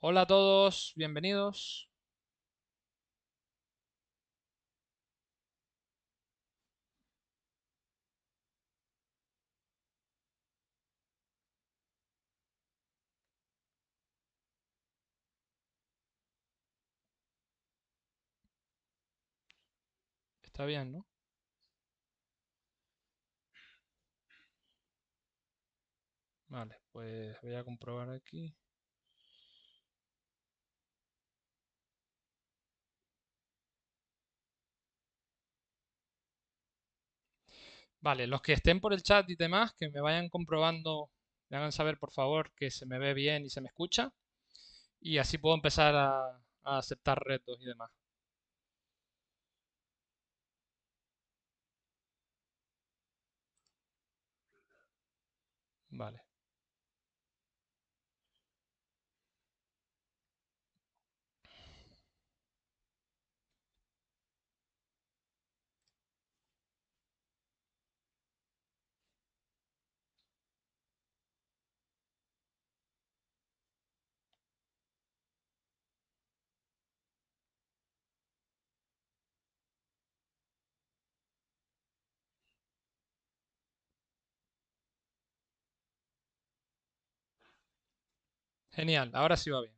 Hola a todos, bienvenidos. Está bien, ¿no? Vale, pues voy a comprobar aquí. Vale, los que estén por el chat y demás, que me vayan comprobando, me hagan saber por favor que se me ve bien y se me escucha. Y así puedo empezar a aceptar retos y demás. Vale, genial, ahora sí va bien.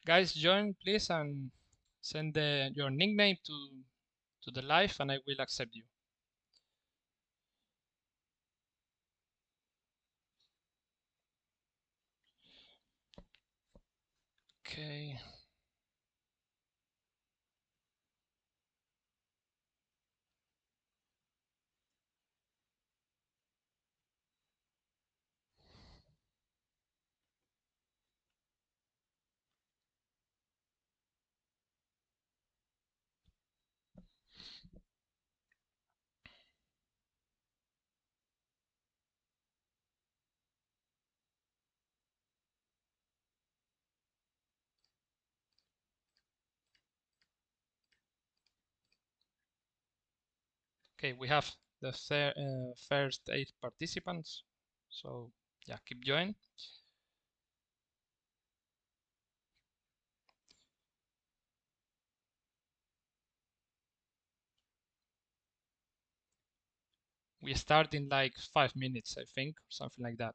Guys, join please and send your nickname to the live and I will accept you. Okay. Okay, we have the first 8 participants. So yeah, keep join. We start in like 5 minutes, I think, something like that.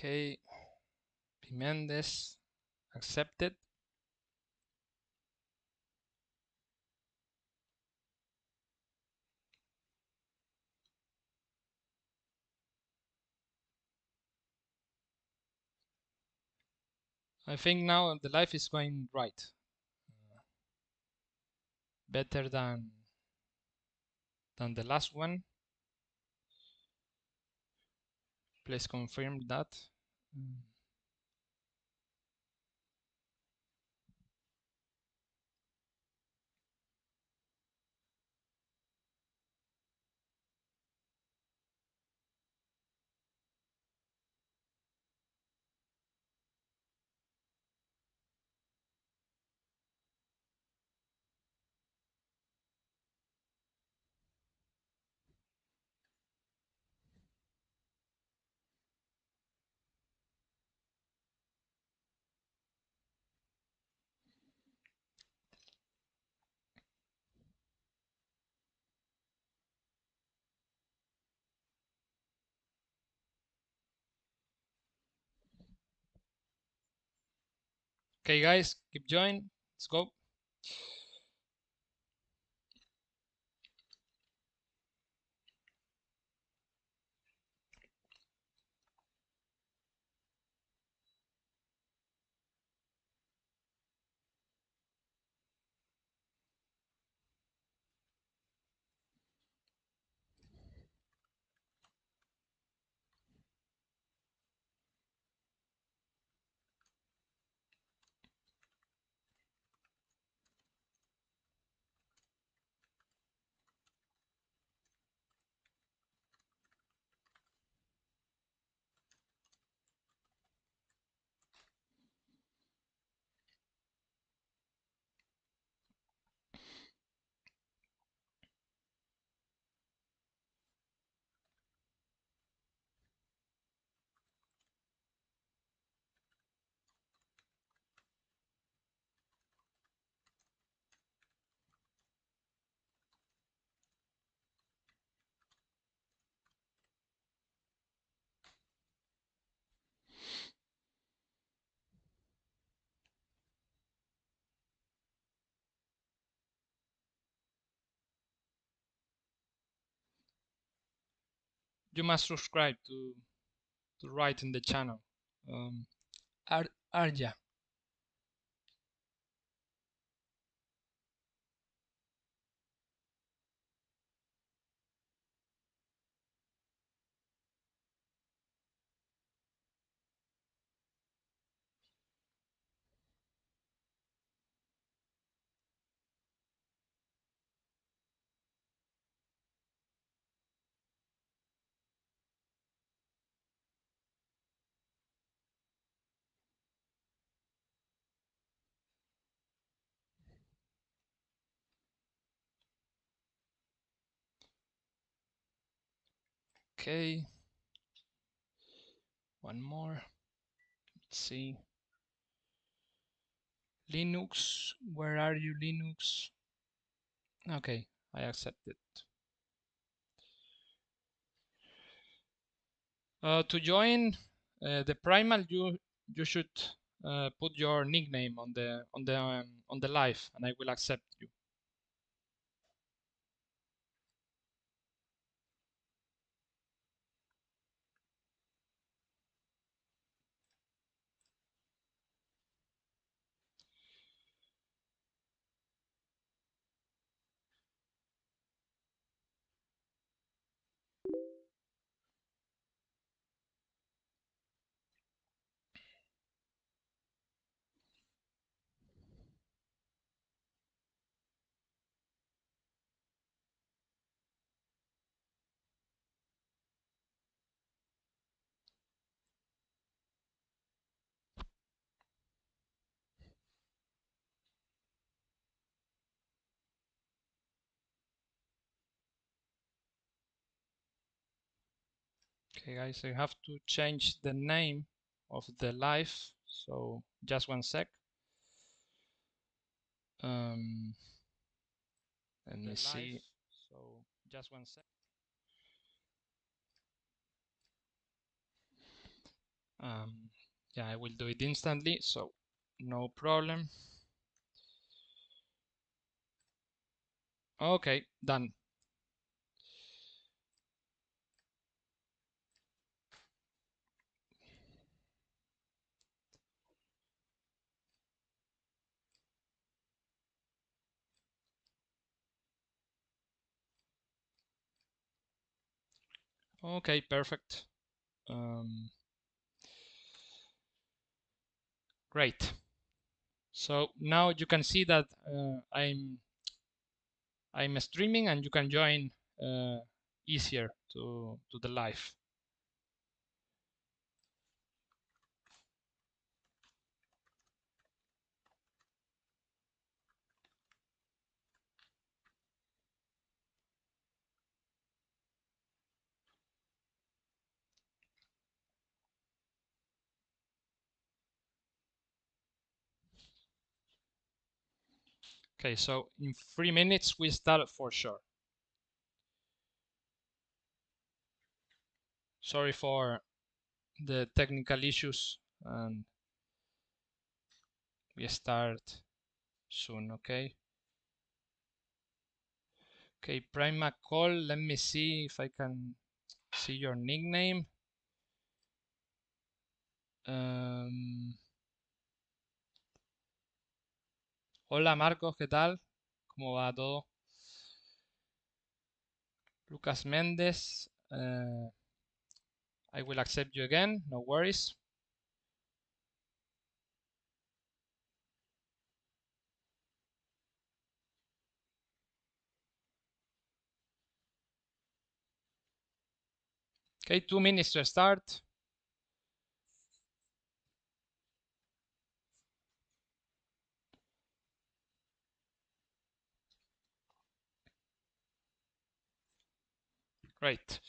Okay, Pimendes, accepted. I think now the life is going right. Better than the last one. Please confirm that. Okay, guys, keep join. Let's go. You must subscribe to write in the channel. Um, Arja. Okay. One more. Let's see. Linux. Where are you, Linux? Okay, I accept it. To join the primal, you should put your nickname on the live, and I will accept you. Okay, guys, I have to change the name of the live, so just one sec. Let me see. So just one sec. Yeah, I will do it instantly, so no problem. Okay, done. Okay, perfect. Great. So now you can see that I'm streaming, and you can join easier to the live. Okay, so in 3 minutes we start for sure. Sorry for the technical issues, and we start soon. Okay. Okay, Prima call. Let me see if I can see your nickname. Hola Marcos, ¿qué tal? ¿Cómo va todo? Lucas Méndez. I will accept you again, no worries. Okay, 2 minutes to start. Great.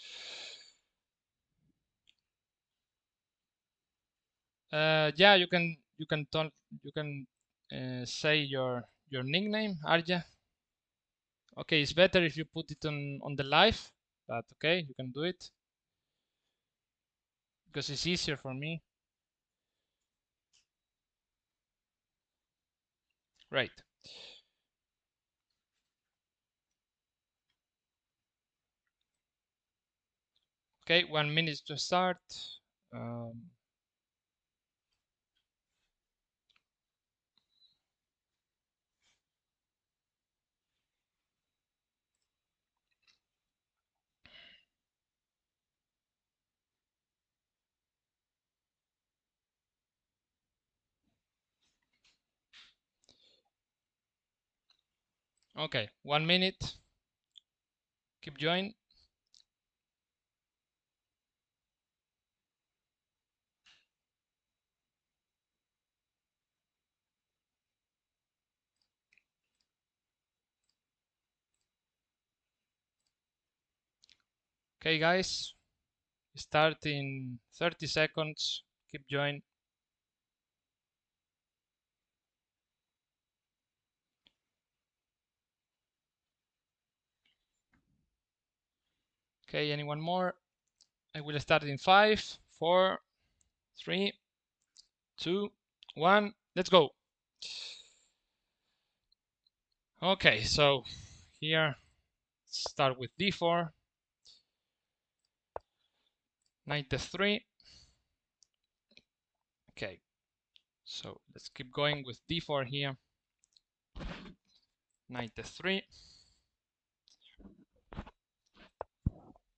Yeah, you can say your nickname, Arja. Okay, it's better if you put it on the live, but okay, you can do it because it's easier for me. Right. Okay, 1 minute to start. Um, okay, 1 minute. Keep join. Okay, guys, start in 30 seconds. Keep join. Okay, anyone more? I will start in 5, 4, 3, 2, 1. Let's go. Okay, so here start with d4, knight f3. Okay, so let's keep going with d4 here, knight f3,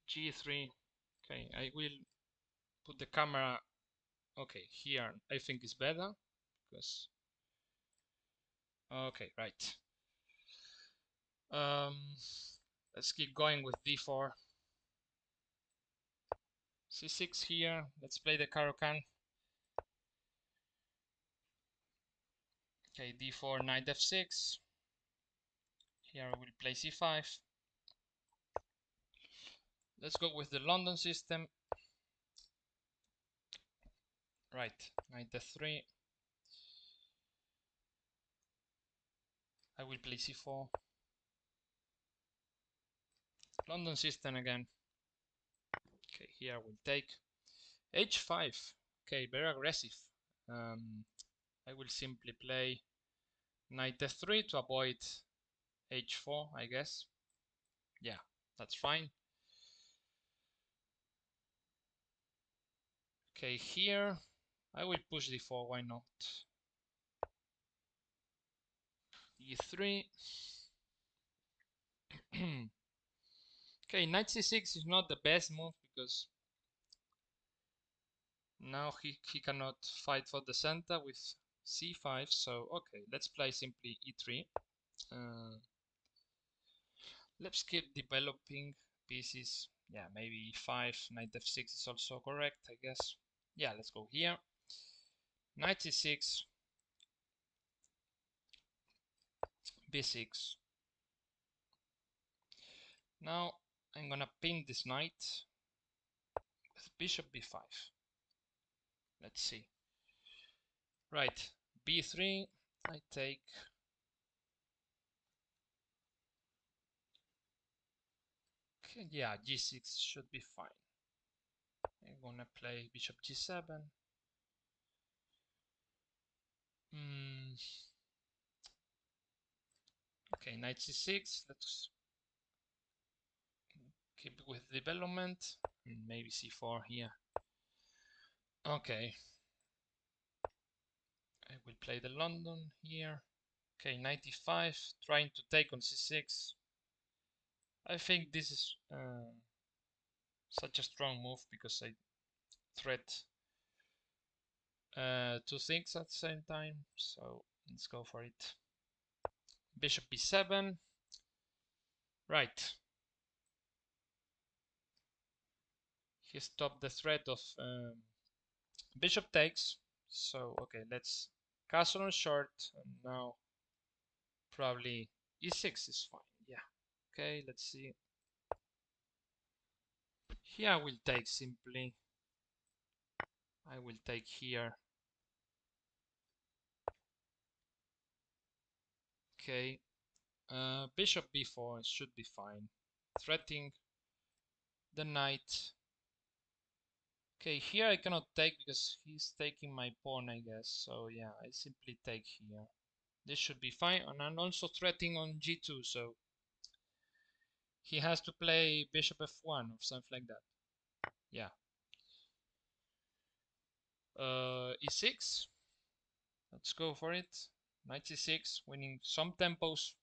g3. Okay, I will put the camera. Okay, here I think it's better because. Okay, right. Um, let's keep going with d4, c6 here. Let's play the Caro-Kann. Okay, d4, knight f6. Here I will play c5. Let's go with the London system. Right, knight f3. I will play c4. London system again. Okay, here I will take h5. Okay, very aggressive. I will simply play knight f3 to avoid h4, I guess. Yeah, that's fine. Okay, here I will push d4, why not? e3. Okay, knight c6 is not the best move because now he cannot fight for the center with c5. So okay, let's play simply e3. Let's keep developing pieces. Yeah, maybe e5, knight f6 is also correct, I guess. Yeah, let's go here. Knight c6, b6. Now I'm gonna pin this knight with bishop b5. Let's see. Right, b3, I take. Okay, yeah, g6 should be fine. I'm gonna play bishop g7. Okay, knight c6. Let's keep with development. Maybe c4 here. Okay. I will play the London here. Okay, 95, trying to take on c6. I think this is such a strong move because I threat two things at the same time. So let's go for it. Bishop b7. Right. He stopped the threat of bishop takes. So okay, let's castle on short. And now probably e6 is fine. Yeah. Okay, let's see. Here I will take simply. I will take here. Okay. Bishop b4 should be fine. Threatening the knight. Okay, here I cannot take because he's taking my pawn, I guess. So yeah, I simply take here. This should be fine. And I'm also threatening on g2, so he has to play bishop f1 or something like that. Yeah. E6. Let's go for it. Knight c6, winning some tempos.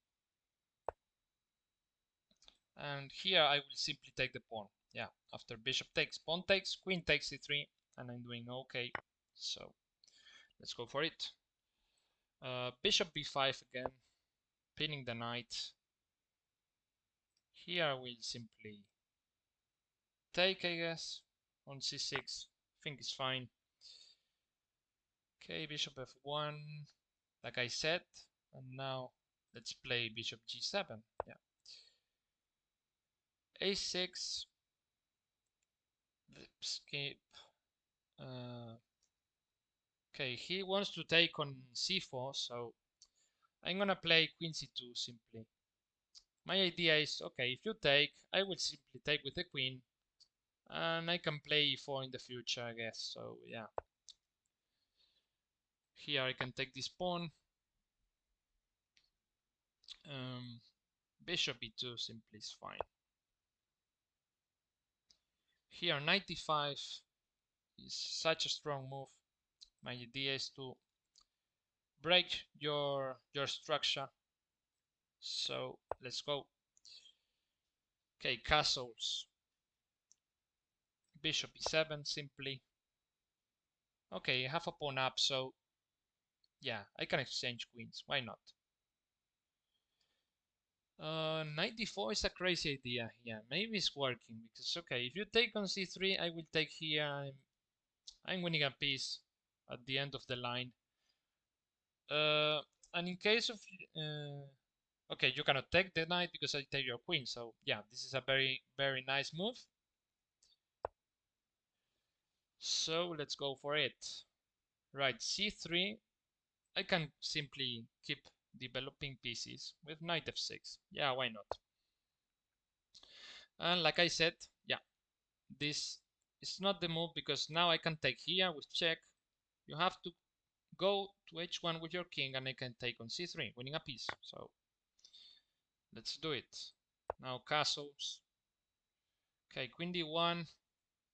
And here I will simply take the pawn. Yeah, after bishop takes, pawn takes, queen takes c3, and I'm doing okay. So let's go for it. Bishop b5 again, pinning the knight. Here I will simply take, I guess, on c6. I think it's fine. Okay, bishop f1, like I said. And now let's play bishop g7. Yeah. a6. Skip. Okay, he wants to take on c4, so I'm gonna play queen c2 simply. My idea is, okay, if you take, I will simply take with the queen, and I can play e4 in the future, I guess. So yeah, here I can take this pawn. Bishop e2 simply is fine. Here 95 is such a strong move. My idea is to break your structure. So let's go. Okay, castles. Bishop e7 simply. Okay, I have a pawn up, so yeah, I can exchange queens. Why not? Knight d4 is a crazy idea. Yeah, maybe it's working because okay, if you take on c3, I will take here. I'm winning a piece at the end of the line. And in case of okay, you cannot take the knight because I take your queen. So yeah, this is a very nice move. So let's go for it. Right, c3. I can simply keep developing pieces with knight f6. Yeah, why not? And like I said, yeah, this it's not the move because now I can take here with check. You have to go to h1 with your king and I can take on c3, winning a piece. So let's do it. Now castles. Okay, queen d1.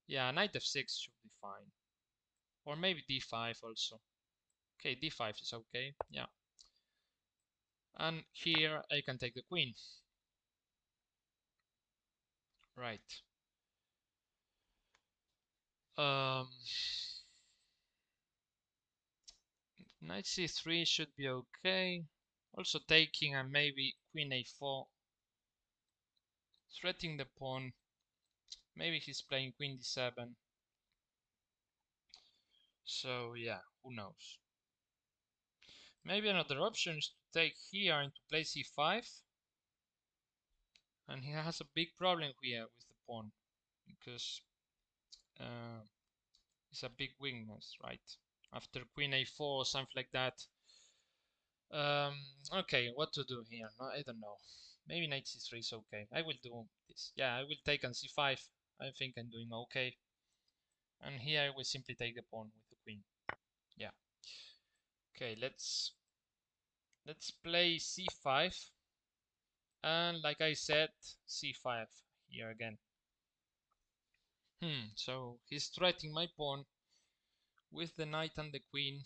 Yeah, knight f6 should be fine. Or maybe d5 also. Okay, d5 is okay. Yeah. And here I can take the queen. Right. Knight c3 should be okay. Also taking and maybe queen a4. Threatening the pawn. Maybe he's playing queen d7. So yeah, who knows. Maybe another option is to take here and to play c5. And he has a big problem here with the pawn. Because it's a big weakness, right? After queen a4 or something like that. Okay, what to do here? No, I don't know. Maybe knight c3 is okay. I will do this. Yeah, I will take on c5. I think I'm doing okay. And here I will simply take the pawn with the queen. Yeah. Okay, let's play c5. And like I said, c5 here again. So he's threatening my pawn with the knight and the queen.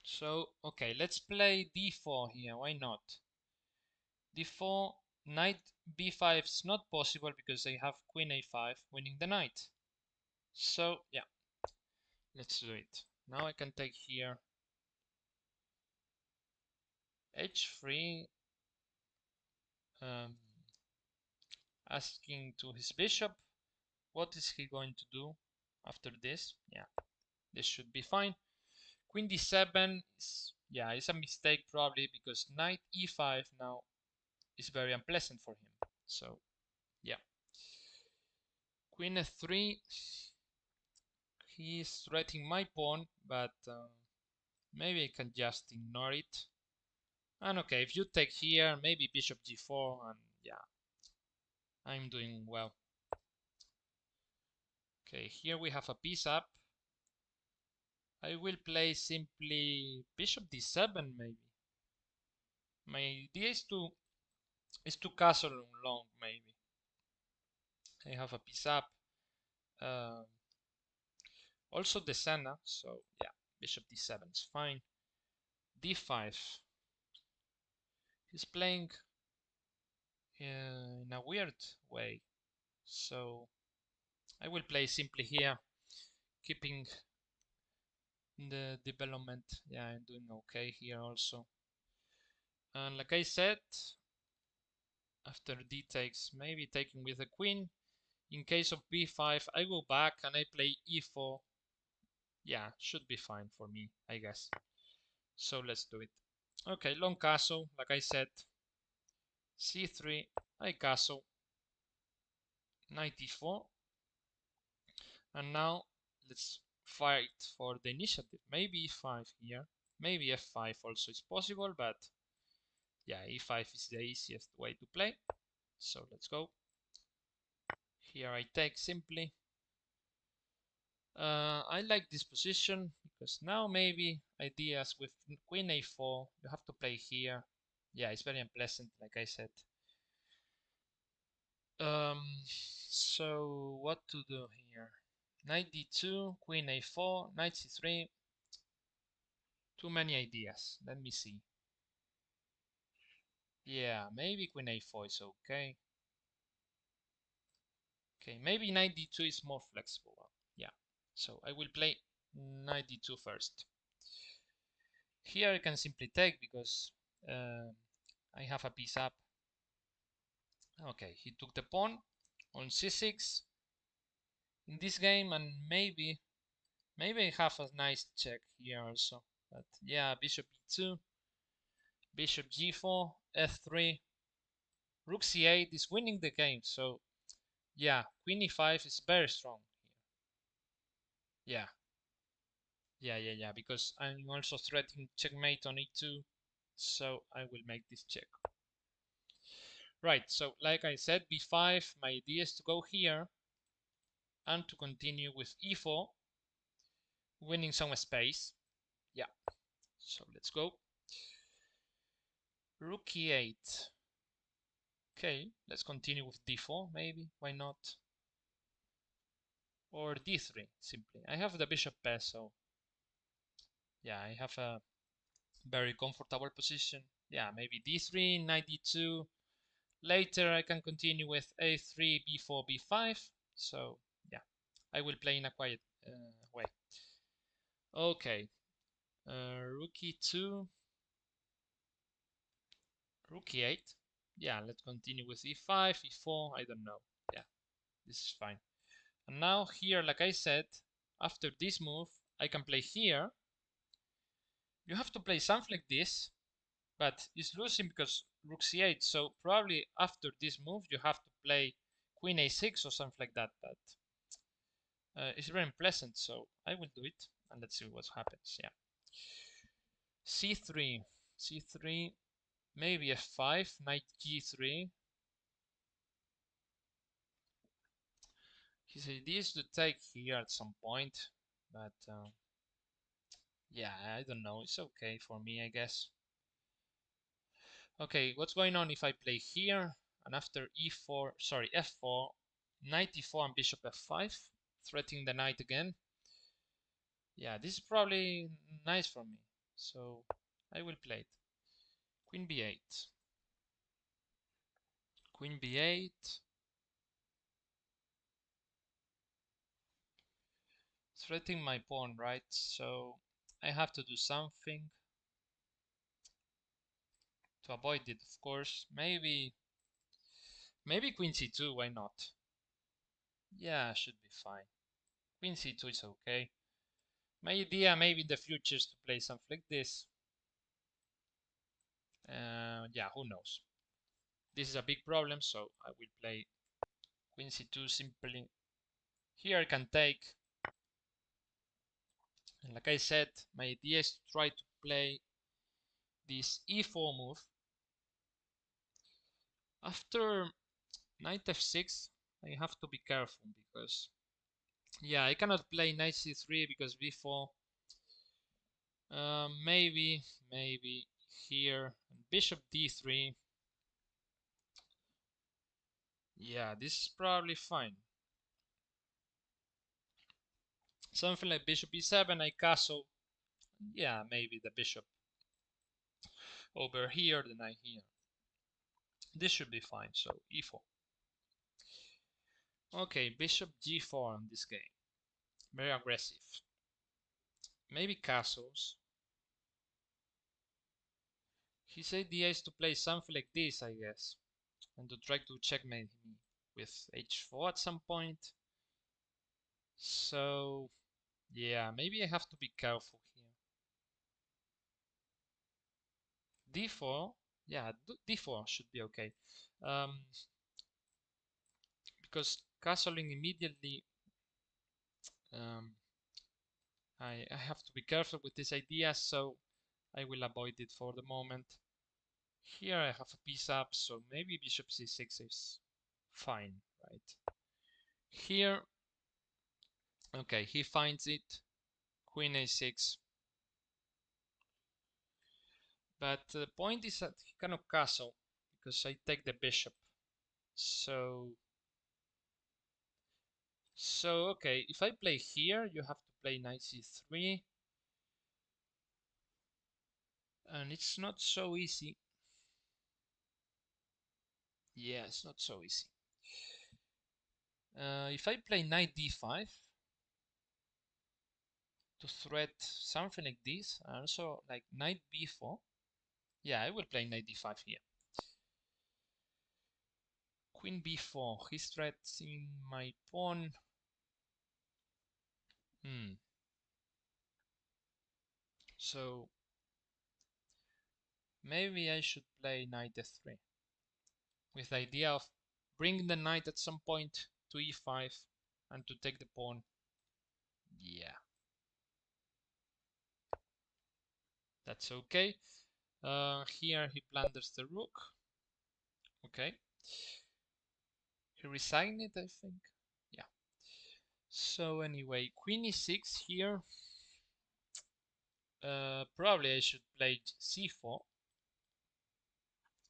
So, okay, let's play d4 here. Why not? d4, knight b5 is not possible because I have queen a5 winning the knight. So, yeah, let's do it. Now I can take here h3, asking to his bishop. What is he going to do after this? Yeah, this should be fine. Queen d7 is, yeah, it's a mistake probably because knight e5 now is very unpleasant for him. So, yeah. Queen f3. He is threatening my pawn, but maybe I can just ignore it. And okay, if you take here, maybe bishop g4, and yeah, I'm doing well. Okay, here we have a piece up. I will play simply bishop d7 maybe. My idea is to castle long maybe. I have a piece up. Also the Senna, so yeah, bishop d7 is fine. d5. He's playing in a weird way, so I will play simply here, keeping the development. Yeah, I'm doing okay here also. And like I said, after d takes, maybe taking with the queen. In case of b5, I go back and I play e4. Yeah, should be fine for me, I guess. So let's do it. Okay, long castle, like I said. c3, I castle. Knight e4. And now let's fight for the initiative. Maybe e5 here. Maybe f5 also is possible, but yeah, e5 is the easiest way to play. So let's go. Here I take simply. I like this position because now maybe ideas with queen a4. You have to play here. Yeah, it's very unpleasant, like I said. So what to do here? Knight d2, queen a4, knight c3. Too many ideas. Let me see. Yeah, maybe queen a4 is okay. Okay, maybe knight d2 is more flexible. Yeah, so I will play knight d2 first. Here I can simply take because I have a piece up. Okay, he took the pawn on c6 in this game, and maybe I have a nice check here also. But yeah, bishop e2, bishop g4, f3, rook c8 is winning the game. So yeah, queen e5 is very strong here. Yeah, because I'm also threatening checkmate on e2, so I will make this check. Right, so like I said, b5, my idea is to go here and to continue with e4, winning some space. Yeah, so let's go. Rook e8. Okay, let's continue with d4, maybe, why not? Or d3, simply. I have the bishop pair, so yeah, I have a very comfortable position. Yeah, maybe d3, knight d2. Later I can continue with a3, b4, b5. So yeah, I will play in a quiet way. Okay, rook e2, rook e8. Yeah, let's continue with e5, e4, I don't know. Yeah, this is fine. And now here, like I said, after this move, I can play here. You have to play something like this, but it's losing because rook c8. So probably after this move, you have to play queen a6 or something like that. But it's very unpleasant, so I will do it. And let's see what happens. Yeah. c3, c3, maybe f5, knight g3. His idea is to take here at some point, but yeah, I don't know. It's okay for me, I guess. Okay, what's going on if I play here and after e4, sorry, f4, knight e4 and bishop f5, threatening the knight again? Yeah, this is probably nice for me, so I will play it. Queen b8, queen b8, threatening my pawn, right? So I have to do something to avoid it, of course. Maybe queen c2, why not? Yeah, should be fine. Queen c2 is okay. My idea maybe in the future is to play something like this. Yeah, who knows? This is a big problem, so I will play queen c2 simply. Here I can take, and like I said, my idea is to try to play this e4 move. After knight f6, I have to be careful because, yeah, I cannot play knight c3 because b4. Maybe here, bishop d3. Yeah, this is probably fine. Something like bishop e7, I castle. Yeah, maybe the bishop over here, the knight here. This should be fine, so e4. Okay, bishop g4 in this game. Very aggressive. Maybe castles. His idea is to play something like this, I guess. And to try to checkmate me with h4 at some point. So, yeah, maybe I have to be careful here. d4, yeah, d4 should be okay. Because castling immediately, I have to be careful with this idea, so I will avoid it for the moment. Here I have a piece up, so maybe bishop c6 is fine, right? Here, okay, he finds it, queen a6. But the point is that he cannot castle because I take the bishop. So okay, if I play here, you have to play knight c3. And it's not so easy. Yeah, it's not so easy. If I play knight d5 to threat something like this, and also like knight b4. Yeah, I will play knight d5 here. Queen b4. He's threatening my pawn. So maybe I should play knight f3 with the idea of bringing the knight at some point to e5 and to take the pawn. Yeah, that's okay. Here he plunders the rook. Okay, He resigned it, I think. Yeah. So anyway, queen e6 here. Probably I should play c4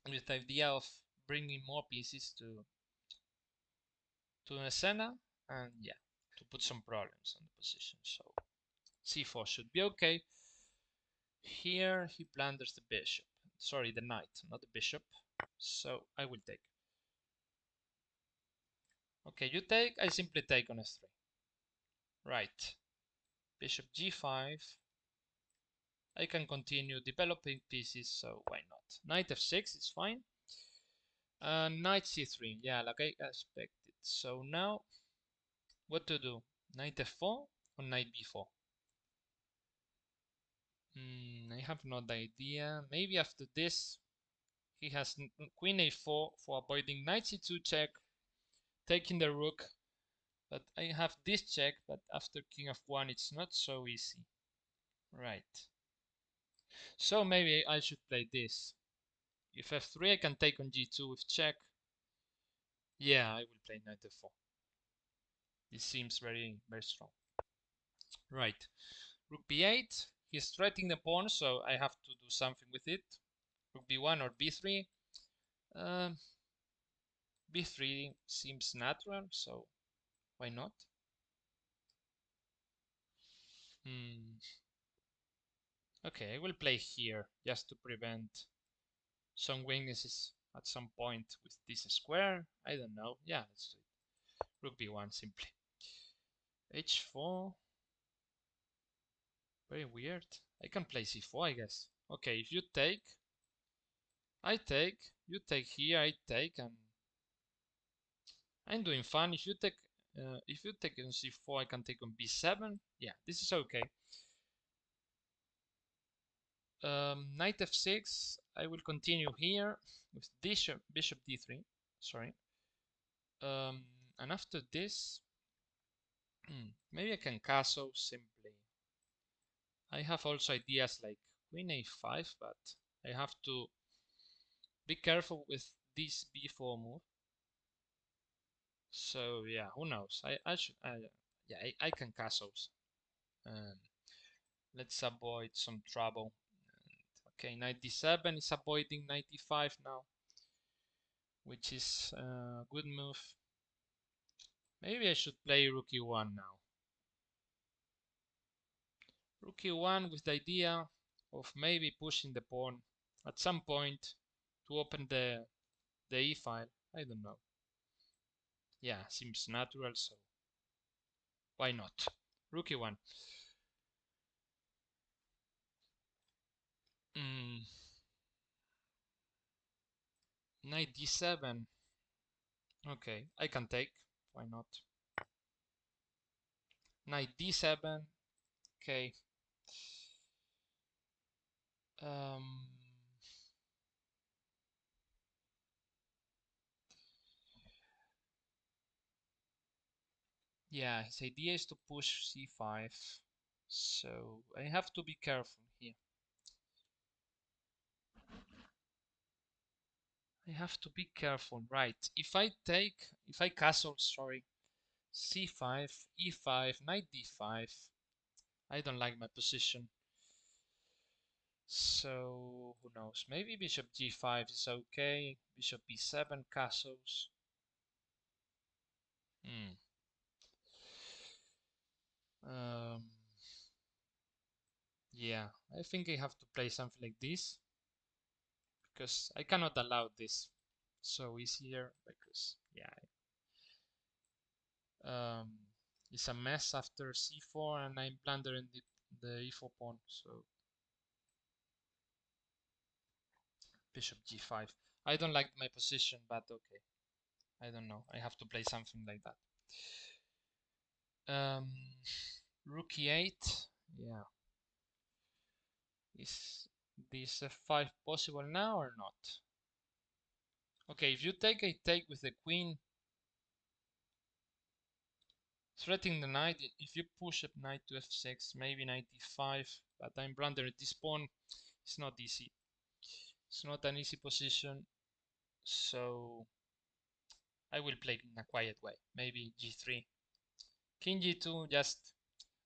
with the idea of bringing more pieces to Nesena, and yeah, to put some problems on the position. So c4 should be okay. Here he blunders the bishop. Sorry, the knight, not the bishop. So I will take. Okay, you take. I simply take on s3. Right. Bishop g5. I can continue developing pieces, so why not? Knight f6 is fine. Knight c3. Yeah, like I expected. So now, what to do? Knight f4 or knight b4? I have no idea. Maybe after this, he has queen a4 for avoiding knight c2 check, taking the rook. But I have this check, but after king f1, it's not so easy. Right. So maybe I should play this. If f3, I can take on g2 with check. Yeah, I will play knight f4. This seems very, very strong. Right. Rook b8. He's threatening the pawn, so I have to do something with it. Rook b1 or b3. B3 seems natural, so why not? Okay, I will play here just to prevent some weaknesses at some point with this square. I don't know. Yeah, let's do it. Rook b1 simply. h4. Very weird. I can play c4, I guess. Okay, if you take, I take. You take here, I take, and I'm doing fine. If you take on c4, I can take on b7. Yeah, this is okay. Knight f6. I will continue here with bishop d3. Sorry. And after this, maybe I can castle simply. I have also ideas like queen a5, but I have to be careful with this b4 move. So yeah, who knows? I should yeah, I can castle. Let's avoid some trouble. Okay, knight d7 is avoiding knight d5 now, which is a good move. Maybe I should play rook e1 now. Rook e1 with the idea of maybe pushing the pawn at some point to open the e file. I don't know. Yeah, seems natural, so why not? Rook e1. Knight d7. Okay, I can take. Why not? Knight d7. Okay. Yeah, his idea is to push c5. So I have to be careful here. I have to be careful, right? If I castle, sorry, c5, e5, knight d5, I don't like my position. So who knows? Maybe bishop g5 is okay. Bishop b7 castles. Yeah, I think I have to play something like this because I cannot allow this so easier because yeah, it's a mess after c4 and I'm blundering the e4 pawn. So bishop g5. I don't like my position, but okay. I don't know. I have to play something like that. Rook e8. Yeah. Is this f5 possible now or not? Okay, if you take, I take with the queen. Threatening the knight. If you push up knight to f6, maybe knight d5, but I'm blundering this pawn. It's not easy. It's not an easy position. So I will play in a quiet way. Maybe g3. King g2, just...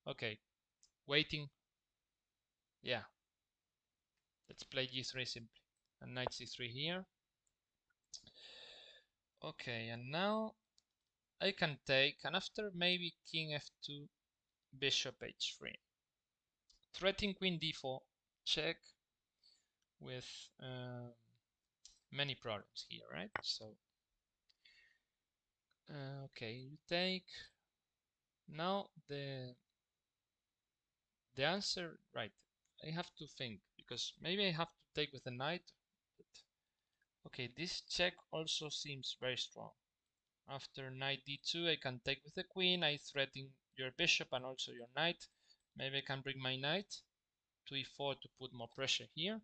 Okay, waiting. Yeah, let's play g3 simply. And knight c3 here. Okay, and now I can take, and after maybe king f2, bishop h3. Threatening queen d4, check, with many problems here, right? So, okay, you take. Now the answer, right? I have to think, because maybe I have to take with the knight. But okay, this check also seems very strong. After knight d2, I can take with the queen. I threaten your bishop and also your knight. Maybe I can bring my knight to e4 to put more pressure here.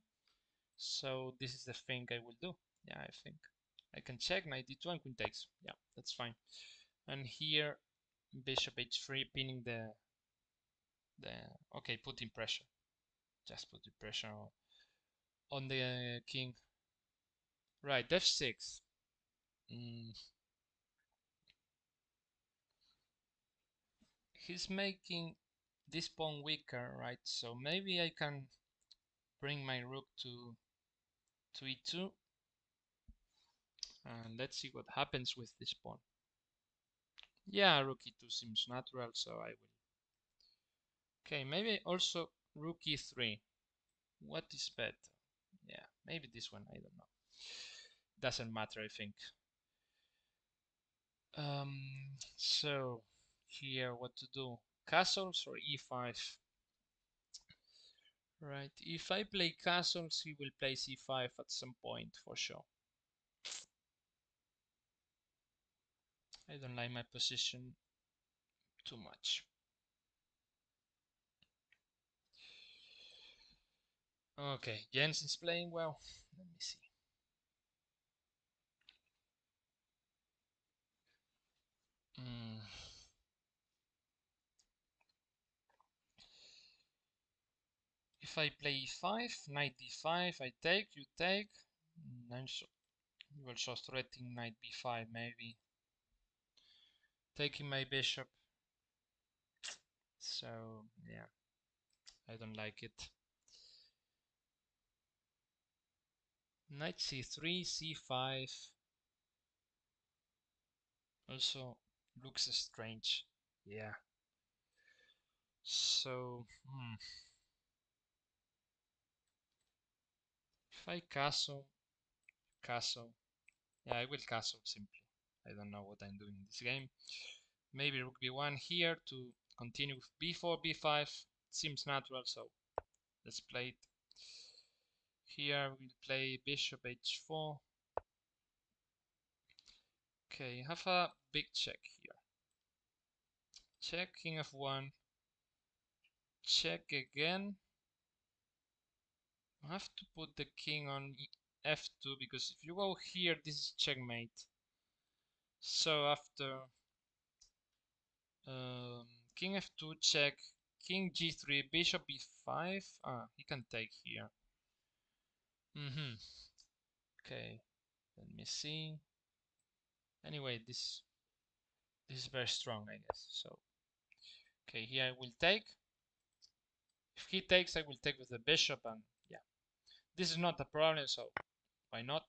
So this is the thing I will do. Yeah, I think I can check knight d2 and queen takes. Yeah, that's fine. And here bishop h3, pinning the okay, putting pressure. Just putting pressure on the king. Right, f6. He's making this pawn weaker, right? So maybe I can bring my rook to e2, and let's see what happens with this pawn. Yeah, rook e2 seems natural, so I will. Okay, maybe also rook e3. What is better? Yeah, maybe this one, I don't know. Doesn't matter, I think. So here, what to do? Castles or e5? Right, if I play castles, he will play c5 at some point for sure. I don't like my position too much. Okay, Jens is playing well. Let me see. If I play e5, knight d5, I take, you take. You also threatening knight b5, maybe. Taking my bishop. So, yeah, I don't like it. Knight c3, c5. Also looks strange. Yeah. So, if I castle, yeah, I will castle simply. I don't know what I'm doing in this game. Maybe rook b1 here to continue with b4, b5. Seems natural, so let's play it. Here we'll play bishop h4. Okay, have a big check here. Check, king f1. Check again. I have to put the king on f2 because if you go here, this is checkmate. So after king f2 check, king g3, bishop b5. Ah, he can take here. Okay, let me see. Anyway, this is very strong, I guess. So okay, here I will take. If he takes, I will take with the bishop, and yeah, this is not a problem. So why not?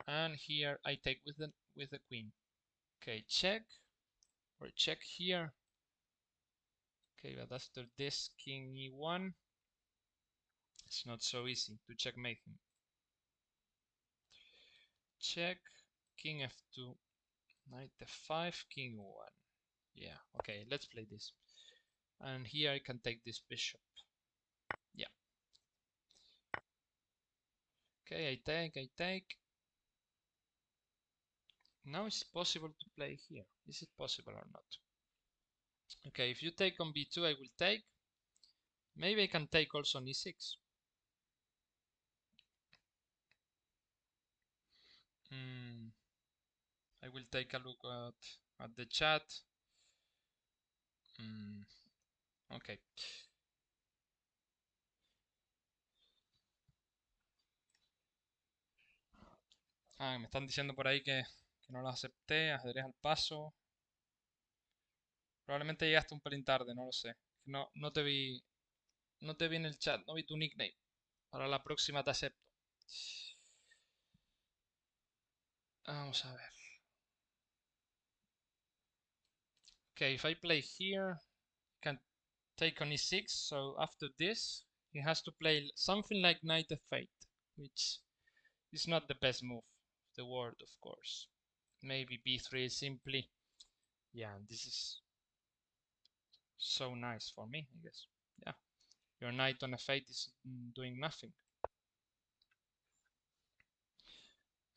And here I take with the queen. Okay, check or check here. Okay, but after this king e1, it's not so easy to checkmate him. Check, king f2, knight f5, king e1. Yeah, okay, let's play this. And here I can take this bishop. Yeah. Okay, I take. Now it's possible to play here. Is it possible or not? Okay, if you take on b2, I will take. Maybe I can take also on e6. I will take a look at the chat. Okay. Ah, me están diciendo por ahí que que no lo acepté. Ajedrez al paso. Probablemente llegaste un pelín tarde, no lo sé. No te vi, no te vi en el chat, no vi tu nickname. Para la próxima te acepto. Vamos a ver. Okay, if I play here, can take on e6. So after this, he has to play something like knight f8, which is not the best move of the world, of course. Maybe b3 simply. Yeah, this is so nice for me, I guess. Yeah, your knight on f8 is doing nothing.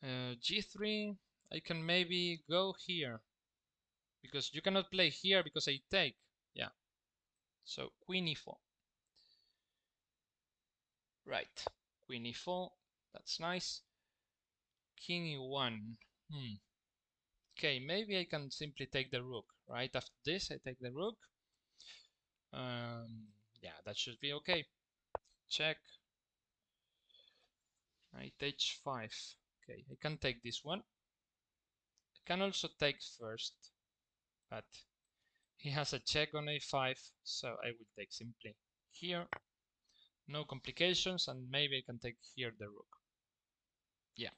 G3, I can maybe go here because you cannot play here because I take. Yeah, so queen e4. Right, queen e4, that's nice. King e1. Okay, maybe I can simply take the rook. Right after this, I take the rook. Yeah, that should be okay. Check. Knight h5. Okay, I can take this one. I can also take first, but he has a check on a5, so I will take simply here. No complications, and maybe I can take here the rook. Yeah,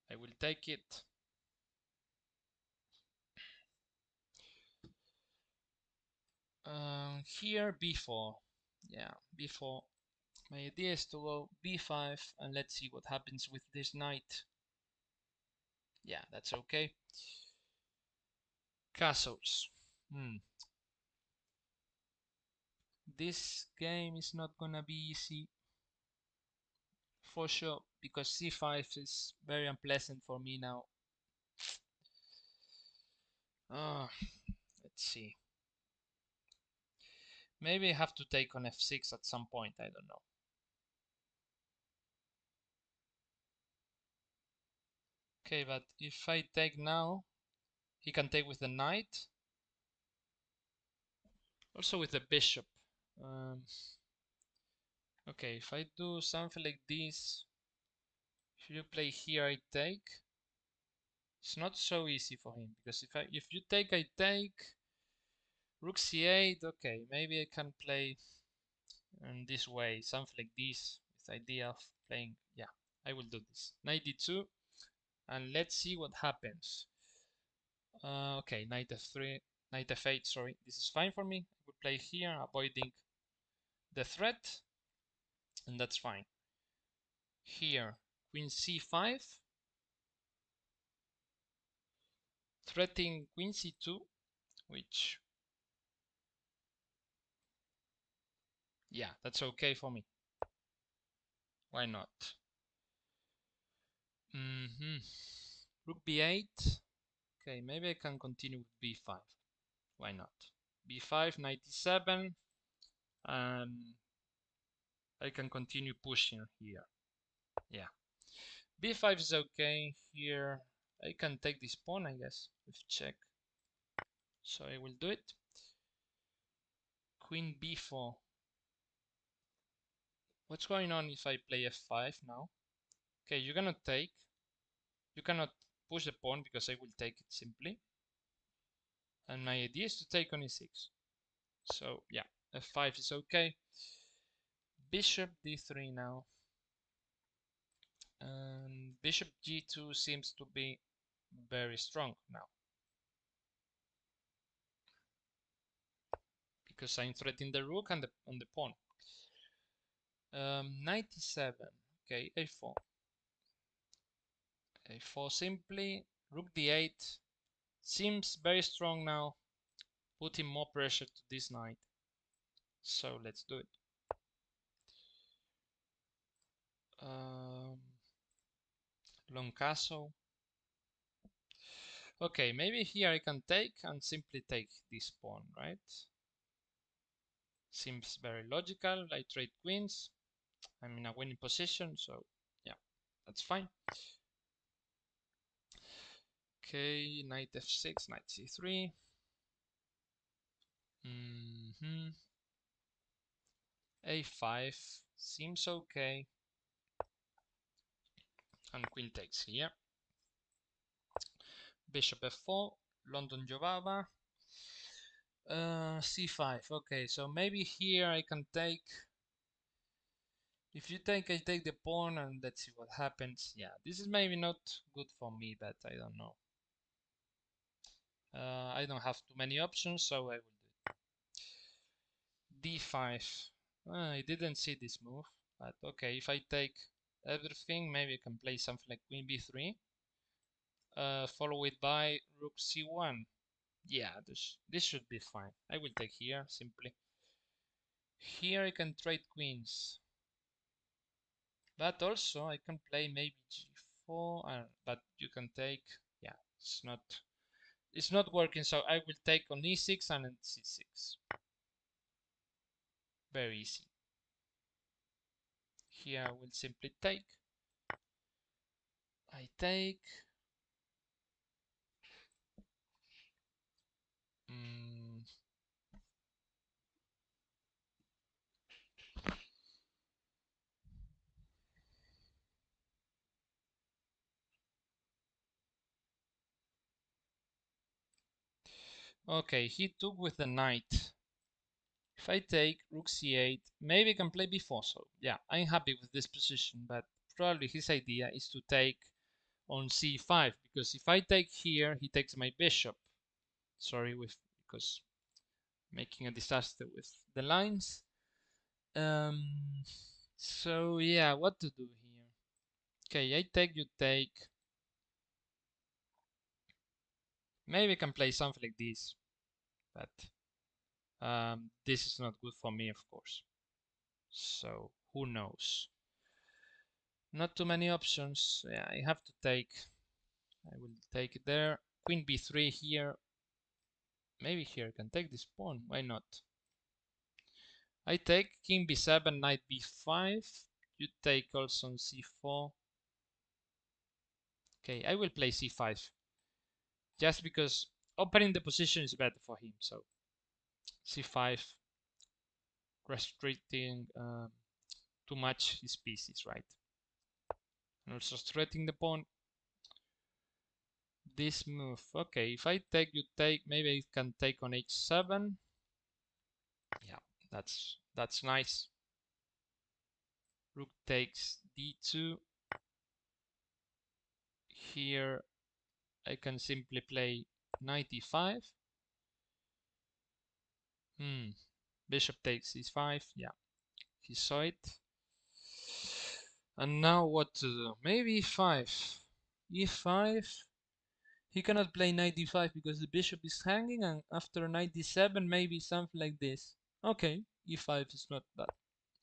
I will take it. Here b4. Yeah, b4. My idea is to go b5 and let's see what happens with this knight. Yeah, that's okay. Castles. This game is not gonna be easy for sure because c5 is very unpleasant for me now. Let's see. Maybe I have to take on f6 at some point, I don't know. Okay, but if I take now, he can take with the knight. Also with the bishop. Okay, if I do something like this, if you play here, I take. It's not so easy for him because if you take, I take. Rook c8. Okay, maybe I can play in this way, something like this. With the idea of playing. Yeah, I will do this. Knight d2, and let's see what happens. Okay, knight f3, knight f8. Sorry, this is fine for me. I will play here, avoiding the threat, and that's fine. Here, queen c5, threatening queen c2, which, yeah, that's okay for me. Why not? Rook b8. Okay, maybe I can continue with b5. Why not? b5, knight e7, and I can continue pushing here. Yeah, b5 is okay. Here I can take this pawn, I guess, with check. So I will do it. Queen b4. What's going on if I play f5 now? Okay, you cannot take. You cannot push the pawn because I will take it simply. And my idea is to take on e6. So yeah, f5 is okay. Bishop d3 now. And bishop g2 seems to be very strong now. Because I'm threatening the rook and the pawn. Knight e7. Okay, a4. a4 simply. Rook d8. Seems very strong now. Putting more pressure to this knight. So let's do it. Long castle. Okay, maybe here I can take and simply take this pawn, right? Seems very logical. I trade queens. I'm in a winning position, so yeah, that's fine. Okay, knight f6, knight c3. A5 seems okay. And queen takes here. Bishop f4, London Jobaba, c5. Okay, so maybe here I can take. If you take, I take the pawn, and let's see what happens. Yeah, this is maybe not good for me, but I don't know. I don't have too many options, so I will do it. d5. I didn't see this move, but okay. If I take everything, maybe I can play something like queen b3, followed by rook c1. Yeah, this should be fine. I will take here simply. Here I can trade queens, but also I can play maybe g4, but you can take. Yeah, it's not working, so I will take on e6 and on c6. Very easy. Here I will simply take. I take. Mm, okay, he took with the knight. If I take rook c8, maybe I can play b4. So yeah, I'm happy with this position, but probably his idea is to take on c5, because if I take here, he takes my bishop. Sorry, because making a disaster with the lines. So yeah, what to do here? Okay, I take, you take. Maybe I can play something like this, but this is not good for me, of course. So who knows? Not too many options. Yeah, I have to take. I will take it there. Queen b3 here. Maybe here I can take this pawn. Why not? I take king b7, knight b5. You take also on c4. Okay, I will play c5. Just because opening the position is better for him. So c5, restricting too much his pieces, right? And also threatening the pawn. This move. Okay, if I take, you take. Maybe I can take on h7. Yeah, that's nice. Rook takes d2. Here I can simply play knight e5. Bishop takes e5. Yeah, he saw it. And now what to do? Maybe e5. e5. He cannot play knight d5 because the bishop is hanging, and after knight d7, maybe something like this. Okay, e5 is not bad.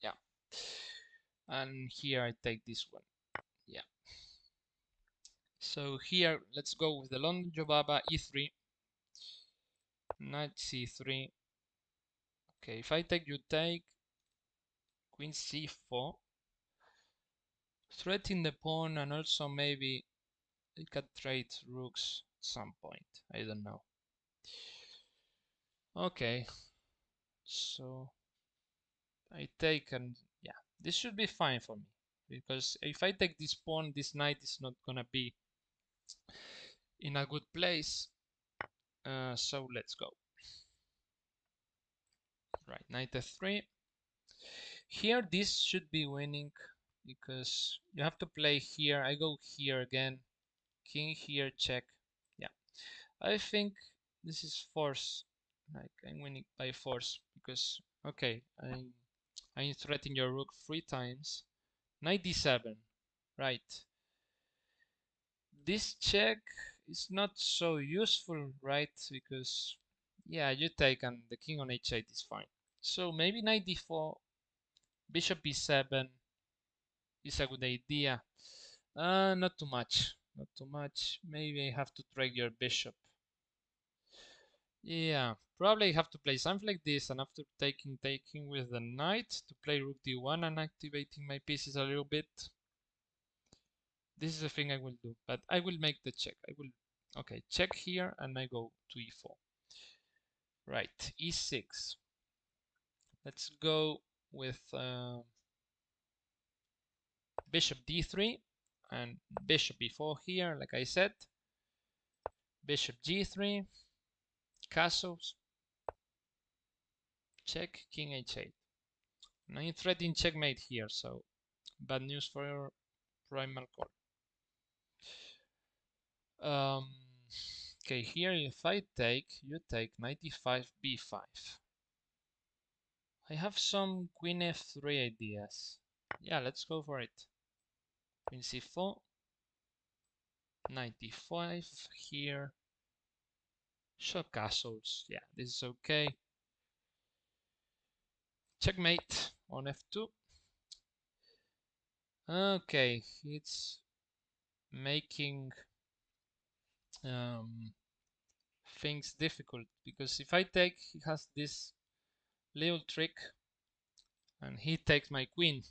Yeah. And here I take this one. Yeah. So here, let's go with the London Jobaba e3. Knight c3. Okay, if I take, you take. Queen c4. Threatening the pawn, and also maybe I can trade rooks at some point. I don't know. Okay, so I take, and yeah, this should be fine for me, because if I take this pawn, this knight is not gonna be in a good place. So let's go. Right, knight f3. Here this should be winning, because you have to play here. I go here again. King here, check. Yeah, I think this is force. Like I'm winning by force because okay, I'm threatening your rook 3 times. Knight d7, right? This check is not so useful, right? Because yeah, you take, and the king on h8 is fine. So maybe knight d4, bishop b7 is a good idea. Not too much. Not too much. Maybe I have to trade your bishop. Yeah, probably have to play something like this, and after taking with the knight to play rook d1 and activating my pieces a little bit. This is the thing I will do, but I will make the check. I will, okay, check here, and I go to e4. Right, e6. Let's go with bishop d3 and bishop e4 here, like I said. Bishop g3, castles, check, king h8. And I'm threatening checkmate here, so bad news for your primal core. Okay, here if I take, you take 95 b5. I have some queen f3 ideas. Yeah, let's go for it. Queen c4, 95 here. Show castles. Yeah, this is okay. Checkmate on f2. Okay, it's making things difficult because if I take, he has this little trick and he takes my queen.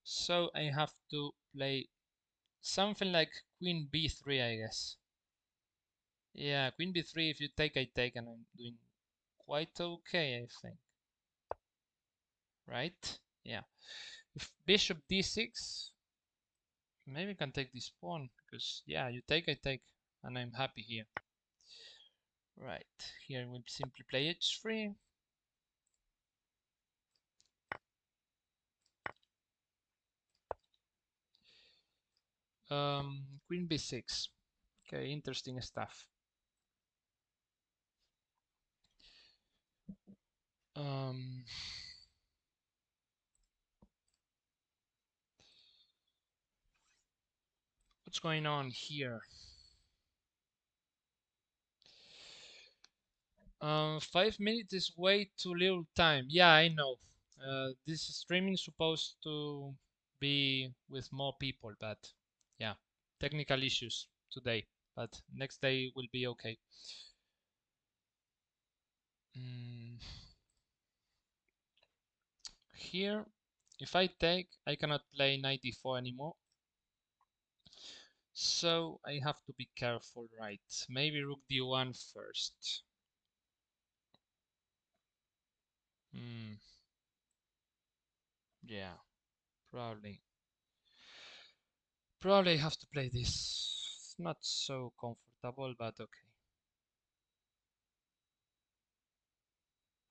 So I have to play something like queen b3, I guess. Yeah, queen b3, if you take, I take, and I'm doing quite okay, I think. Right? Yeah. If bishop d6, maybe I can take this pawn, because, yeah, you take, I take, and I'm happy here. Right, here we'll simply play h3. Queen b6. Okay, interesting stuff. What's going on here? 5 minutes is way too little time. Yeah, I know. This streaming is supposed to be with more people, but yeah, technical issues today. But next day will be okay. Here, if I take, I cannot play 94 anymore. So I have to be careful, right? Maybe rook d1 first. Yeah, probably. Probably have to play this. It's not so comfortable, but okay.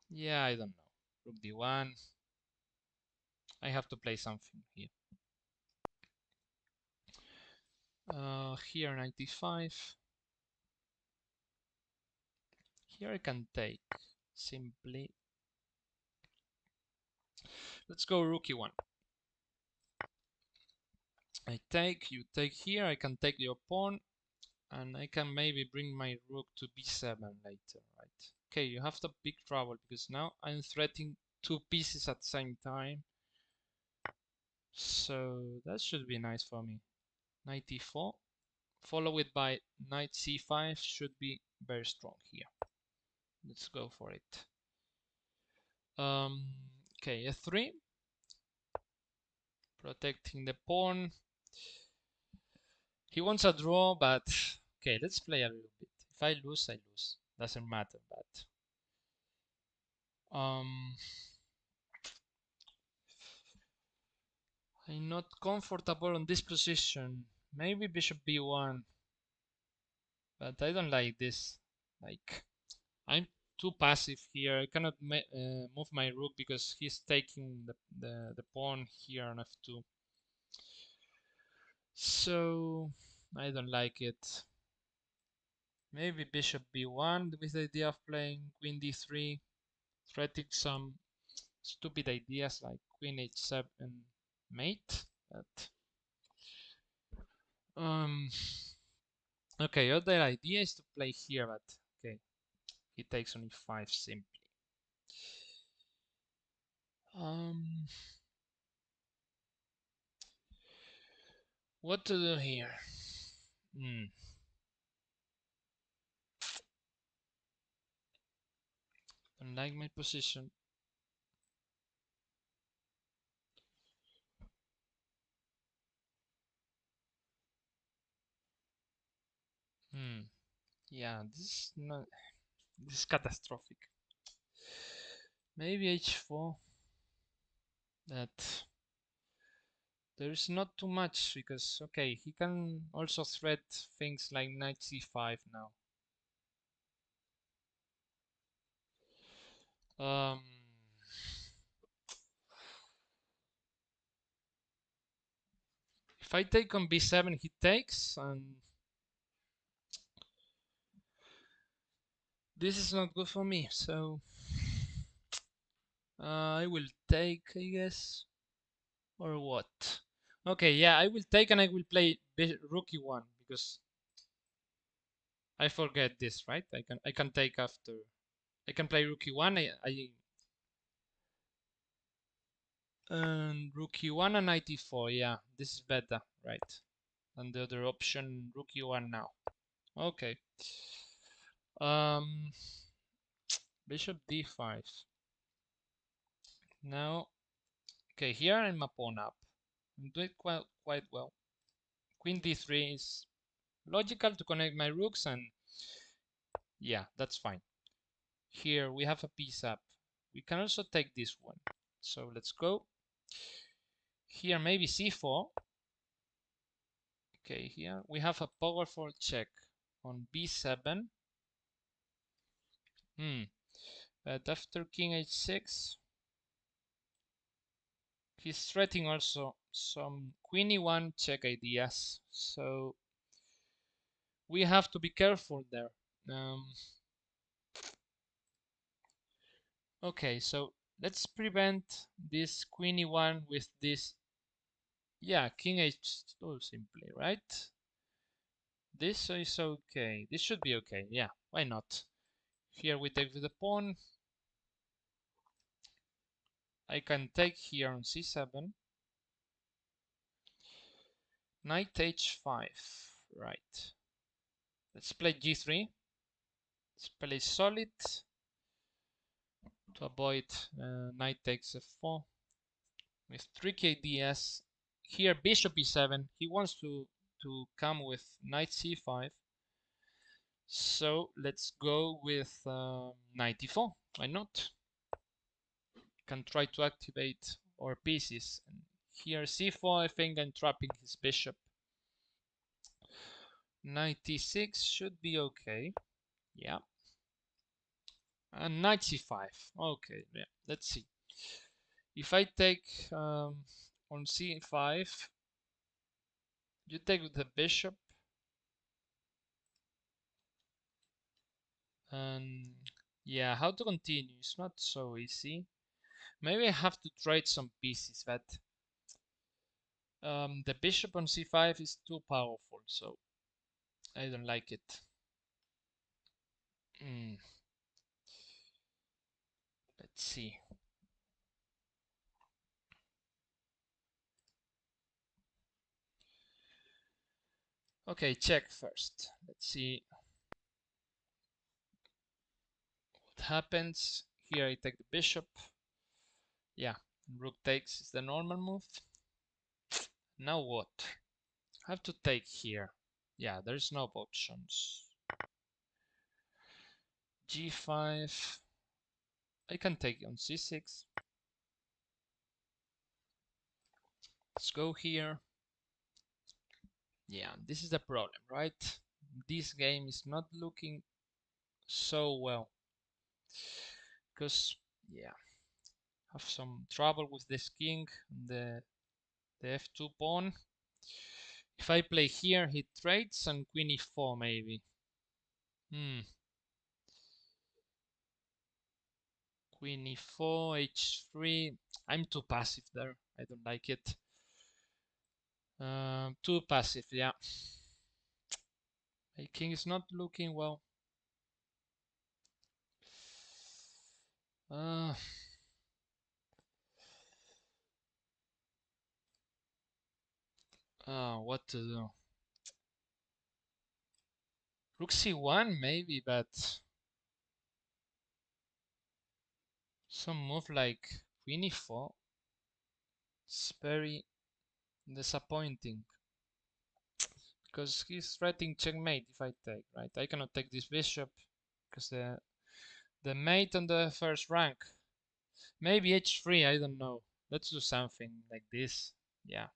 Yeah, I don't know. Rook d1. I have to play something here. Here 95. Here I can take simply. Let's go rook e1. I take, you take here. I can take your pawn, and I can maybe bring my rook to b7 later, right? Okay, you have the big trouble because now I'm threatening two pieces at the same time. So that should be nice for me. 94, followed by knight c5 should be very strong here. Let's go for it. Okay, f3, protecting the pawn. He wants a draw, but okay, let's play a little bit. If I lose, I lose. Doesn't matter, but I'm not comfortable on this position. Maybe bishop b1, but I don't like this. Like, I'm too passive here. I cannot move my rook because he's taking the pawn here on f2. So I don't like it. Maybe bishop b1 with the idea of playing queen d3, threatening some stupid ideas like queen h7 mate. But okay, other idea is to play here, but okay, he takes on e5 simply. What to do here? Don't like my position. Yeah, this is catastrophic. Maybe h4. That there's not too much because okay, he can also threat things like knight c5 now. Um, if I take on b7, he takes, and this is not good for me. So I will take, I guess, or what? Okay, yeah, I will take and I will play rook e1 because I forget this, right? I can take after. I can play rook e1. And rook e1 and knight e4. Yeah, this is better, right? And the other option, rook e1 now. Okay. Um, bishop d5. Now, okay, here I'm a pawn up. I'm doing quite well. Queen d3 is logical to connect my rooks, and yeah, that's fine. Here we have a piece up. We can also take this one. So let's go. Here maybe c4. Okay, here we have a powerful check on b7. But after king h6, he's threatening also some queen e1 check ideas. So we have to be careful there. Okay, so let's prevent this queen e1 with this. Yeah, king h2 simply, right? This is okay. This should be okay. Yeah, why not? Here we take with the pawn. I can take here on c7. Knight h5. Right. Let's play g3. Let's play solid to avoid knight takes f4 with tricky ideas. Here bishop e7. He wants to come with knight c5. So let's go with knight e4. Why not? Can try to activate our pieces. And here c4, I think I'm trapping his bishop. Knight e6 should be okay. Yeah. And knight c5. Okay, yeah. Let's see. If I take on c5, you take with the bishop. And yeah, how to continue? It's not so easy. Maybe I have to trade some pieces, but the bishop on c5 is too powerful, so I don't like it. Let's see. Okay, check first. Let's see what happens. Here I take the bishop. Yeah, rook takes is the normal move. Now what? I have to take here. Yeah, there's no options. g5. I can take on c6. Let's go here. Yeah, this is the problem, right? This game is not looking so well. Because, yeah, have some trouble with this king and the f2 pawn. If I play here, he trades and queen e4 maybe. Queen e4, h3. I'm too passive there. I don't like it. Too passive, yeah. My king is not looking well. What to do? Rook c1 maybe, but some move like queen e4. It's very disappointing because he's threatening checkmate if I take, right? I cannot take this bishop because the mate on the first rank. Maybe h3, I don't know. Let's do something like this. Yeah.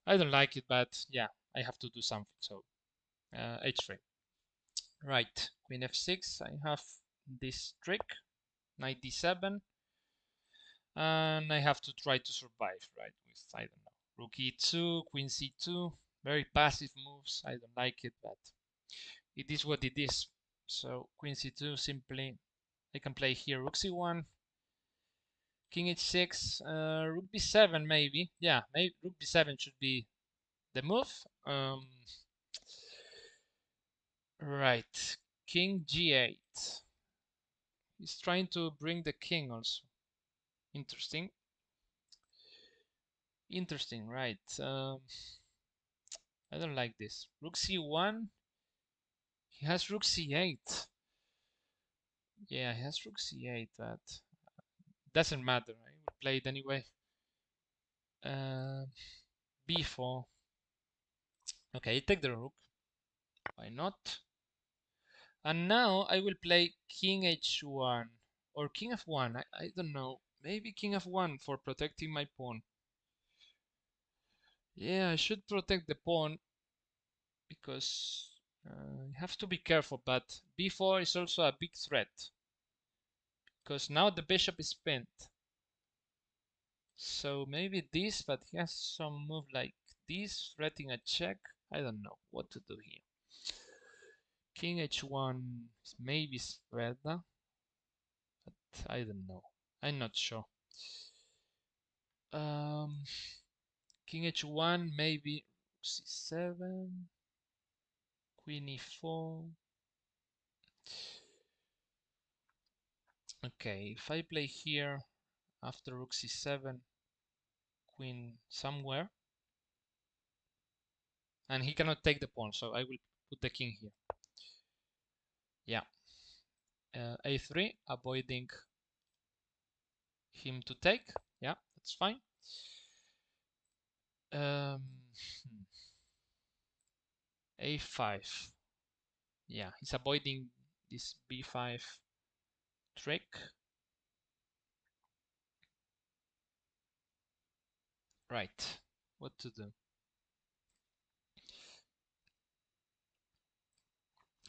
I don't like it, but yeah, I have to do something. So h3. Right. Queen f6. I have this trick, knight d7, and I have to try to survive, right? With, I don't know, rook e2, queen c2, very passive moves. I don't like it, but it is what it is. So queen c2, simply I can play here rook c1, king h6, rook b7 maybe. Yeah, maybe rook b7 should be the move. Right, king g8. He's trying to bring the king also. Interesting. Interesting, right. I don't like this. Rook c1. He has rook c8. Yeah, he has rook c8, but doesn't matter. I will play it anyway. B4. Okay, take the rook. Why not? And now I will play king h1 or king f1. I don't know. Maybe king f1 for protecting my pawn. Yeah, I should protect the pawn because you have to be careful. But b4 is also a big threat because now the bishop is pinned. So maybe this, but he has some move like this, threatening a check. I don't know what to do here. King h1 is maybe better, but I don't know. I'm not sure. King h1, maybe c7, queen e4. Okay, if I play here after rook c7, queen somewhere, and he cannot take the pawn, so I will put the king here. Yeah, a3, avoiding him to take. Yeah, that's fine. A5. Yeah, he's avoiding this b5 trick. Right, what to do?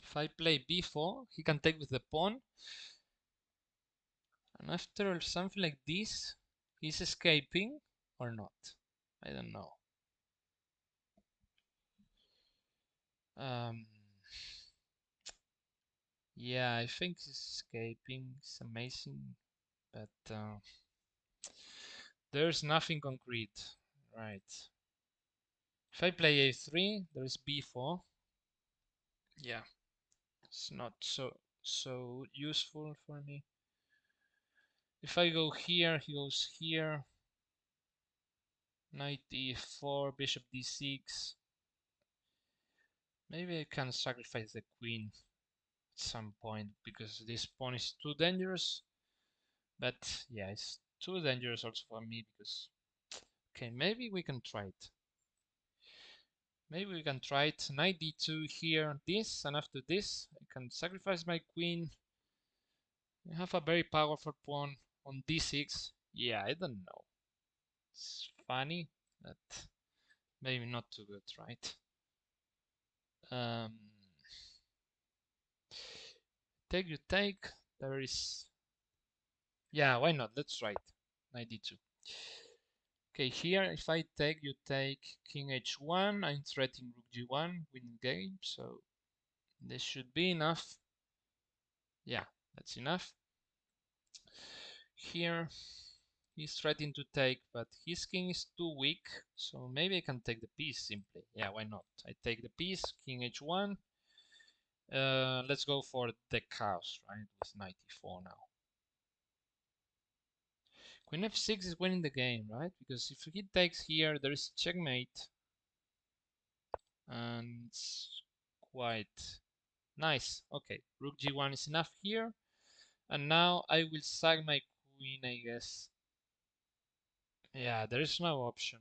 If I play b4, he can take with the pawn. And after something like this, he's escaping or not? I don't know. Yeah, I think he's escaping. It's amazing, but there's nothing concrete, right? If I play a3, there's b4. Yeah, it's not so useful for me. If I go here, he goes here. Knight e4, bishop d6. Maybe I can sacrifice the queen at some point because this pawn is too dangerous. But yeah, it's too dangerous also for me because... Okay, maybe we can try it. Maybe we can try it. Knight d2 here, this, and after this, I can sacrifice my queen. I have a very powerful pawn on d6. Yeah, I don't know. It's funny, but maybe not too good, right? Take you take. There is... Yeah, why not? Let's try it. Knight d2. Okay, here if I take, you take king h1. I'm threatening rook g1, winning game. So this should be enough. Yeah, that's enough. Here he's threatening to take, but his king is too weak. So maybe I can take the piece simply. Yeah, why not? I take the piece, king h1. Let's go for the chaos, right? With knight e4 now. Queen f6 is winning the game, right? Because if he takes here, there is checkmate. And it's quite nice. Okay, rook g1 is enough here. And now I will sack my queen, I guess. Yeah, there is no option.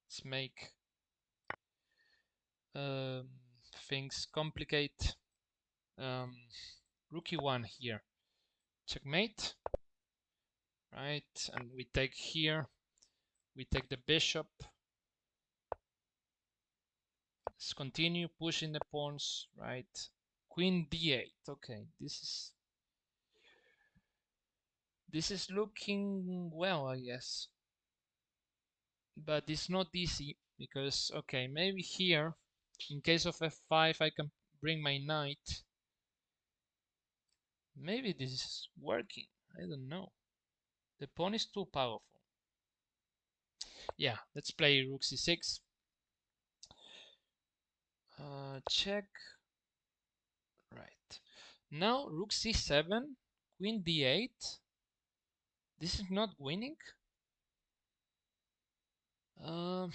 Let's make things complicate. Rook e1 here. Checkmate. Right, and we take here. We take the bishop. Let's continue pushing the pawns, right? Queen d8. Okay, this is This is looking well, I guess. But it's not easy because, okay, maybe here, in case of f5, I can bring my knight. Maybe this is working. I don't know. The pawn is too powerful. Yeah, let's play rook c6. Check. Right. Now rook c7, queen d8. This is not winning. Uh,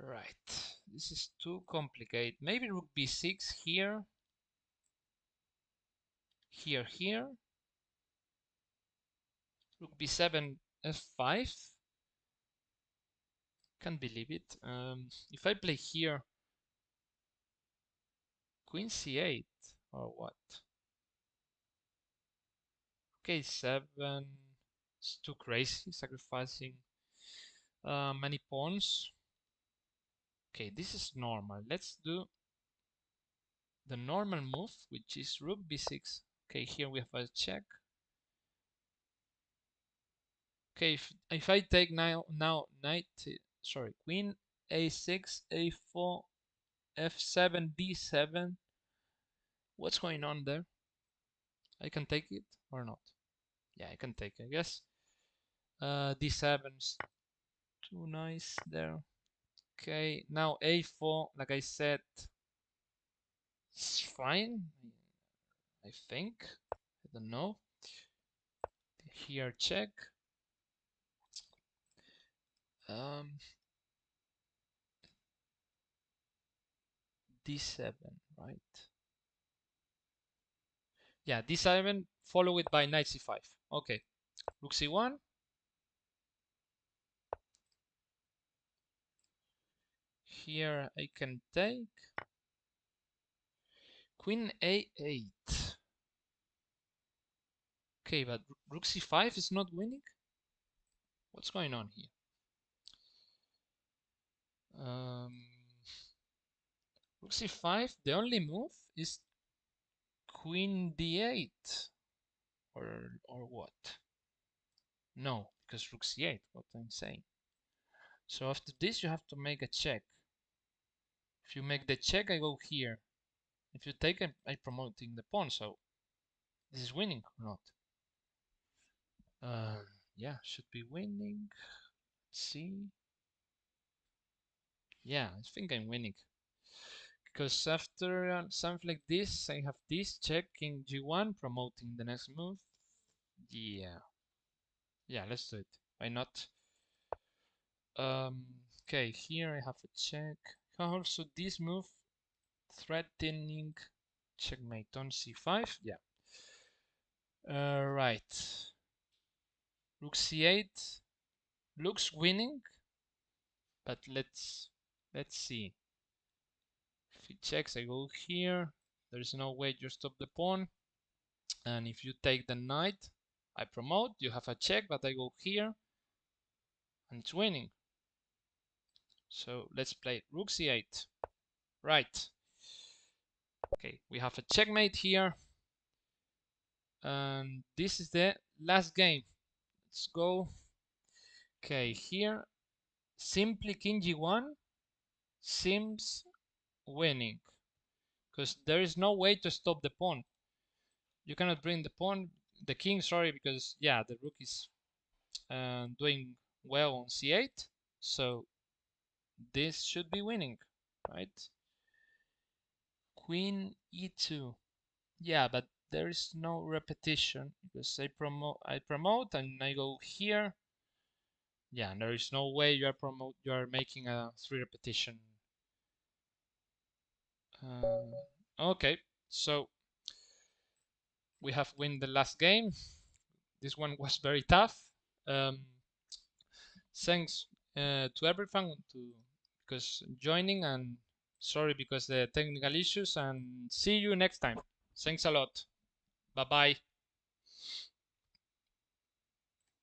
right. This is too complicated. Maybe rook b6 here. Here. Rook b7, f5. Can't believe it. If I play here, queen c8 or what? Okay, 7. It's too crazy, sacrificing many pawns. Okay, this is normal. Let's do the normal move, which is rook b6. Okay, here we have a check. Okay, if I take now knight, sorry, queen a6, a4, f7, d7. What's going on there? I can take it or not? Yeah, I can take it, I guess. D7's too nice there. Okay, now a4, like I said, it's fine, I think. I don't know. Here, check. D7, right? Yeah, D7 followed by knight C5. Okay, rook C1. Here I can take queen A8. Okay, but rook C5 is not winning. What's going on here? Rook C5. The only move is queen D8, or what? No, because rook C8. What I'm saying. So after this, you have to make a check. If you make the check, I go here. If you take, I'm promoting the pawn. So this is winning or not? Yeah, should be winning. Let's see. Yeah, I think I'm winning. Because after something like this, I have this check king g1, promoting the next move. Yeah. Yeah, let's do it. Why not? Okay, here I have a check. Also, this move threatening checkmate on c5. Yeah. Right. Rook c8 looks winning, but let's see. If he checks, I go here. There's no way to stop the pawn. And if you take the knight, I promote. You have a check, but I go here, and it's winning. So let's play rook c8. Right. Okay, we have a checkmate here. And this is the last game. Let's go. Okay, here, simply king g1 seems winning. Because there is no way to stop the pawn. You cannot bring the king, sorry, because yeah, the rook is doing well on c8. So this should be winning, right? Queen e2. Yeah, but there is no repetition because I promote and I go here. Yeah, there is no way you are making a 3 repetition. Okay, so we have win the last game. This one was very tough. Thanks to everyone because joining, and sorry because the technical issues, and see you next time. Thanks a lot. Bye bye.